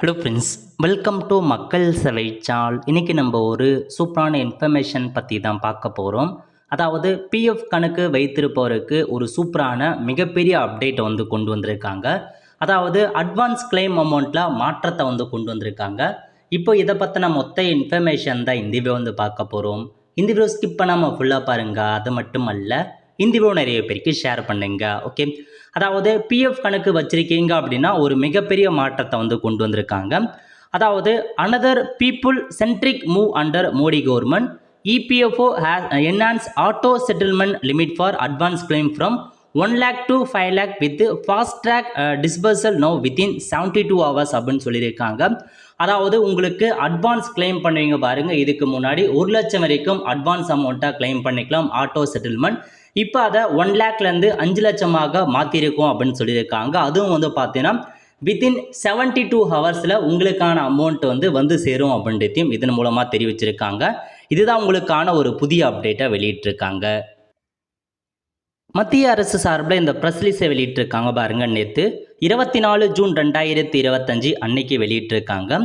Hello friends, welcome to மக்கள் சேவை சால். இன்றைக்கி நம்ம ஒரு சூப்பரான இன்ஃபர்மேஷன் பற்றி தான் பார்க்க போகிறோம். அதாவது பிஎஃப் கணக்கு வைத்திருப்பவருக்கு ஒரு சூப்பரான மிகப்பெரிய அப்டேட்டை கொண்டு வந்திருக்காங்க. அதாவது அட்வான்ஸ் கிளைம் அமௌண்ட்டில் மாற்றத்தை கொண்டு வந்திருக்காங்க. இப்போ இதை பற்றின மொத்த இன்ஃபர்மேஷன் தான் இந்த வீடியோ பார்க்க போகிறோம். இந்த வீடியோ ஸ்கிப் பண்ணாமல் ஃபுல்லாக பாருங்கள். அது மட்டும் அல்ல, இந்த வீடியோ நிறைய பேருக்கு ஷேர் பண்ணுங்க. ஓகே, அதாவது பிஎஃப் கணக்கு வச்சிருக்கீங்க அப்படின்னா ஒரு மிகப்பெரிய மாற்றத்தை கொண்டு வந்திருக்காங்க. அதாவது another people centric move under Modi government. EPFO has enhance auto settlement limit for advance claim from 1 lakh to 5 lakh with fast track disbursal now within 72 hours அப்படின்னு சொல்லியிருக்காங்க. அதாவது உங்களுக்கு அட்வான்ஸ் கிளைம் பண்ணுவீங்க பாருங்க, இதுக்கு முன்னாடி 1 லட்சம் வரைக்கும் அட்வான்ஸ் அமௌண்ட்டாக கிளைம் பண்ணிக்கலாம் ஆட்டோ செட்டில்மெண்ட். இப்போ அதை 1 lakhலேருந்து 5 லட்சமாக மாற்றிருக்கோம் அப்படின்னு சொல்லியிருக்காங்க. அதுவும் பார்த்தீங்கன்னா வித்தின் 72 ஹவர்ஸில் உங்களுக்கான அமௌண்ட் வந்து சேரும் அப்படின்றதையும் இதன் மூலமாக தெரிவிச்சிருக்காங்க. இதுதான் உங்களுக்கான ஒரு புதிய அப்டேட்டை வெளியிட்டிருக்காங்க. மத்திய அரசு சார்பில் இந்த ப்ரெஸ் ரிலீஸை வெளியிட்டிருக்காங்க பாருங்க. நேற்று 24 ஜூன் 2025 அன்னைக்கு வெளியிட்டிருக்காங்க.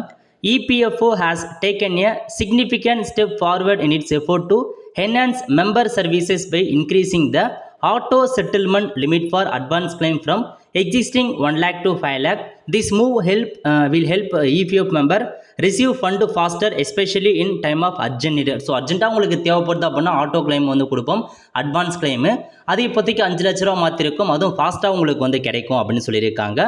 EPFO has taken a significant step forward in it's effort to enhance member services by increasing the auto settlement limit for advance claim from existing 1 lakh to 5 lakh. This move will help EPF member receive fund faster, especially in time of urgent need. So அர்ஜென்ட்டாக உங்களுக்கு தேவைப்படுது அப்படின்னா auto claim கொடுப்போம். Advance claim அது இப்போதைக்கு 5 லட்ச ரூபா மாற்றிருக்கும், அதுவும் ஃபாஸ்ட்டாக உங்களுக்கு கிடைக்கும் அப்படின்னு சொல்லியிருக்காங்க.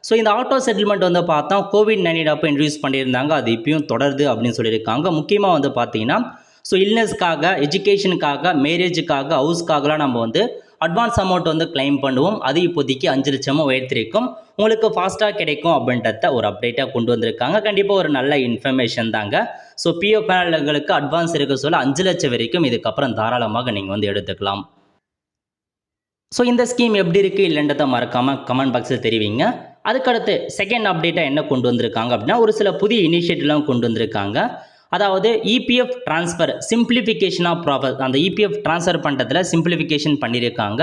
ஸோ இந்த ஆட்டோ செட்டில்மெண்ட் பார்த்தா கோவிட்-19 அப்போ இன்ட்ரடியூஸ் பண்ணியிருந்தாங்க, அது இப்பயும் தொடருது அப்படின்னு சொல்லியிருக்காங்க. முக்கியமாக பார்த்தீங்கன்னா ஸோ இல்னஸ்க்காக, எஜுகேஷனுக்காக, மேரேஜுக்காக, ஹவுஸ்க்காகலாம் நம்ம அட்வான்ஸ் அமௌண்ட் கிளைம் பண்ணுவோம். அது இப்போதைக்கு 5 லட்சமாக உயர்த்திருக்கும், உங்களுக்கு ஃபாஸ்ட்டாக கிடைக்கும் அப்படின்றத ஒரு அப்டேட்டாக கொண்டு வந்திருக்காங்க. கண்டிப்பாக ஒரு நல்ல இன்ஃபர்மேஷன் தாங்க. ஸோ பிஎஃப் பேனல்களுக்கு அட்வான்ஸ் இருக்க சொல்ல 5 லட்சம் வரைக்கும் இதுக்கப்புறம் தாராளமாக நீங்கள் எடுத்துக்கலாம். ஸோ இந்த ஸ்கீம் எப்படி இருக்குது இல்லைன்றதை மறக்காமல் கமெண்ட் பாக்ஸில் தெரிவிங்க. அதுக்கடுத்து செகண்ட் அப்டேட்டாக என்ன கொண்டு வந்திருக்காங்க அப்படின்னா ஒரு சில புதிய இனிஷியேட்டிவ்லாம் கொண்டு வந்திருக்காங்க. அதாவது EPF transfer simplification of process, அந்த இபிஎஃப் ட்ரான்ஸ்ஃபர் பண்ணுறதுல சிம்பிளிஃபிகேஷன் பண்ணியிருக்காங்க.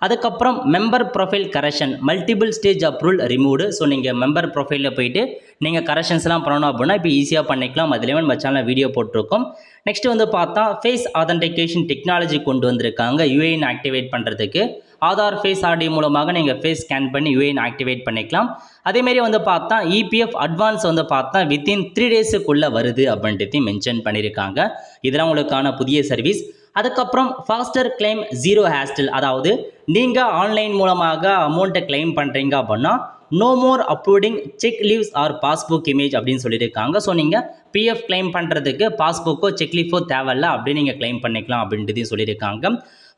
அதுக்கப்புறம் member profile correction, multiple stage approval removed. So நீங்கள் மெம்பர் ப்ரொஃபைலில் போயிட்டு நீங்கள் கரெக்ஷன்ஸ்லாம் பண்ணணும் அப்படின்னா இப்போ ஈஸியாக பண்ணிக்கலாம். அதுலேயே நம்ம சேனலில் வீடியோ போட்டிருக்கோம். நெக்ஸ்ட் பார்த்தா ஃபேஸ் ஆதென்டிகேஷன் டெக்னாலஜி கொண்டு வந்திருக்காங்க. யூஏஎன் ஆக்டிவேட் பண்ணுறதுக்கு ஆதார் ஃபேஸ் ஆர்டி மூலமாக நீங்கள் ஃபேஸ் ஸ்கேன் பண்ணி யூஏஎன் ஆக்டிவேட் பண்ணிக்கலாம். அதேமாரி பார்த்தா இபிஎஃப் அட்வான்ஸ் பார்த்தா வித்தின் 3 டேஸுக்குள்ளே வருது அப்படின்றதையும் மென்ஷன் பண்ணியிருக்காங்க. இதெல்லாம் உங்களுக்கான புதிய சர்வீஸ். அதுக்கப்புறம் ஃபாஸ்டர் கிளைம் ஜீரோ ஹேஸ்டில், அதாவது நீங்கள் ஆன்லைன் மூலமாக அமௌண்ட்டை கிளைம் பண்ணுறீங்க அப்படின்னா no more uploading cheque leaves or passbook image அப்படின்னு சொல்லியிருக்காங்க. ஸோ நீங்கள் பிஎஃப் கிளைம் பண்ணுறதுக்கு பாஸ்புக்கோ செக் லீஃபோ தேவையில்ல, அப்படின்னு நீங்கள் கிளைம் பண்ணிக்கலாம் அப்படின்றதையும் சொல்லியிருக்காங்க.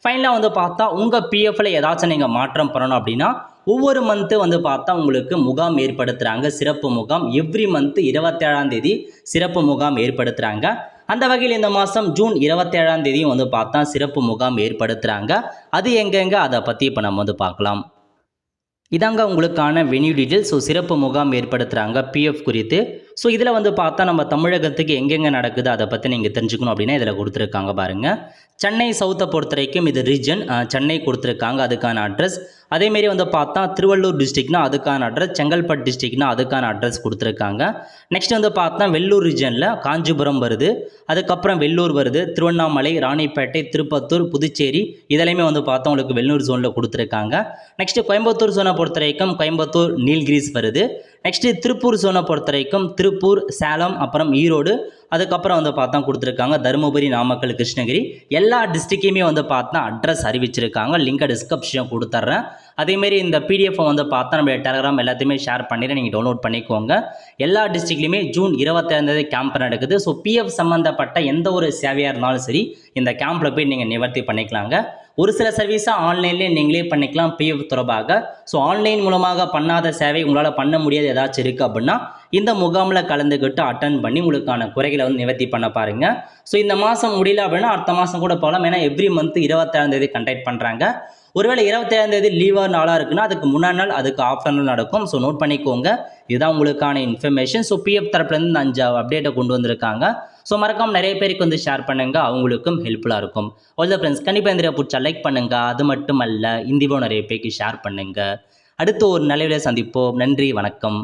ஃபைனலாக பார்த்தா உங்கள் பிஎஃப்பில் ஏதாச்சும் நீங்கள் மாற்றம் பண்ணணும் அப்படின்னா ஒவ்வொரு மந்த்து பார்த்தா உங்களுக்கு முகாம் ஏற்படுத்துகிறாங்க, சிறப்பு முகாம். எவ்ரி மந்த்து 27ஆம் தேதி சிறப்பு முகாம் ஏற்படுத்துகிறாங்க. அந்த வகையில் இந்த மாதம் ஜூன் 27ஆம் தேதியும் பார்த்தா சிறப்பு முகாம் ஏற்படுத்துகிறாங்க. அது எங்கெங்கே அதை பற்றி இப்போ நம்ம பார்க்கலாம். இதாங்க உங்களுக்கான வென்யூ டீட்டெயில். ஸோ சிறப்பு முகாம் ஏற்படுத்துகிறாங்க பிஎஃப் குறித்து. ஸோ இதில் பார்த்தா நம்ம தமிழகத்துக்கு எங்கெங்கே நடக்குது அதை பற்றி நீங்கள் தெரிஞ்சுக்கணும் அப்படின்னா இதில் கொடுத்துருக்காங்க பாருங்கள். சென்னை சவுத்தை பொறுத்த வரைக்கும் இது ரீஜன் சென்னை கொடுத்துருக்காங்க, அதுக்கான அட்ரஸ். அதேமாரி பார்த்தா திருவள்ளூர் டிஸ்ட்ரிக்ட்னா அதுக்கான அட்ரஸ், செங்கல்பட்டு டிஸ்ட்ரிக்ட்னா அதுக்கான அட்ரஸ் கொடுத்துருக்காங்க. நெக்ஸ்ட் பார்த்தா வெள்ளூர் ரீஜனில் காஞ்சிபுரம் வருது, அதுக்கப்புறம் வெள்ளூர் வருது, திருவண்ணாமலை, ராணிப்பேட்டை, திருப்பத்தூர், புதுச்சேரி இதெல்லாமே பார்த்தா உங்களுக்கு வெள்ளூர் ஜோனில் கொடுத்துருக்காங்க. நெக்ஸ்ட்டு கோயம்புத்தூர் ஜோனை பொறுத்த வரைக்கும் கோயம்புத்தூர், நீல்கிரிஸ் வருது. நெக்ஸ்ட்டு திருப்பூர் ஜோனை பொறுத்த வரைக்கும் திருப்பூர், சேலம், அப்புறம் ஈரோடு, அதுக்கப்புறம் பார்த்தா கொடுத்துருக்காங்க தருமபுரி, நாமக்கல், கிருஷ்ணகிரி. எல்லா டிஸ்ட்ரிக்டையுமே பார்த்தா அட்ரஸ் அறிவிச்சிருக்காங்க. லிங்கை டிஸ்கிரிப்ஷன் கொடுத்துட்றேன். அதேமாரி இந்த பிடிஎஃப் பார்த்தா நம்மளுடைய டெலகிராம் எல்லாத்தையுமே ஷேர் பண்ணிடுறேன், நீங்கள் டவுன்லோட் பண்ணிக்கோங்க. எல்லா டிஸ்ட்ரிக்ட்லையுமே ஜூன் 27ஆம் தேதி கேம்ப் நடக்குது. ஸோ பிஎஃப் சம்மந்தப்பட்ட எந்த ஒரு சேவையாக இருந்தாலும் சரி இந்த கேம்பில் போய் நீங்கள் நிவர்த்தி பண்ணிக்கலாங்க. ஒரு சில சர்வீஸை ஆன்லைன்லேயே நீங்களே பண்ணிக்கலாம் பிஎஃப் தொடர்பாக. ஸோ ஆன்லைன் மூலமாக பண்ணாத சேவை உங்களால் பண்ண முடியாது ஏதாச்சும் இருக்குது அப்படின்னா இந்த முகாமில் கலந்துக்கிட்டு அட்டன் பண்ணி உங்களுக்கான குறைகளை நிவர்த்தி பண்ண பாருங்கள். ஸோ இந்த மாதம் முடியல அப்படின்னா அடுத்த மாதம் கூட போகலாம். ஏன்னா எவ்ரி மந்த் 27ஆம் தேதி கண்டக்ட் பண்ணுறாங்க. ஒருவேளை 27ஆம் தேதி லீவாக நாளாக இருக்குன்னா அதுக்கு முன்னாடி நாள் அதுக்கு ஆஃப்டர்நூன் நடக்கும். ஸோ நோட் பண்ணிக்கோங்க, இதுதான் உங்களுக்கான இன்ஃபர்மேஷன். ஸோ பிஎஃப் தரப்புலேருந்து 5 அப்டேட்டை கொண்டு வந்திருக்காங்க. ஸோ மறக்காம நிறைய பேருக்கு ஷேர் பண்ணுங்கள், அவங்களுக்கும் ஹெல்ப்ஃபுல்லாக இருக்கும். ஆல் த ஃப்ரெண்ட்ஸ், கண்டிப்பாக இந்த பிடிச்சா லைக் பண்ணுங்கள். அது மட்டும் அல்ல, இந்த வீடியோ நிறைய பேருக்கு ஷேர் பண்ணுங்கள். அடுத்து ஒரு நல்ல வீடியோ சந்திப்போம். நன்றி, வணக்கம்.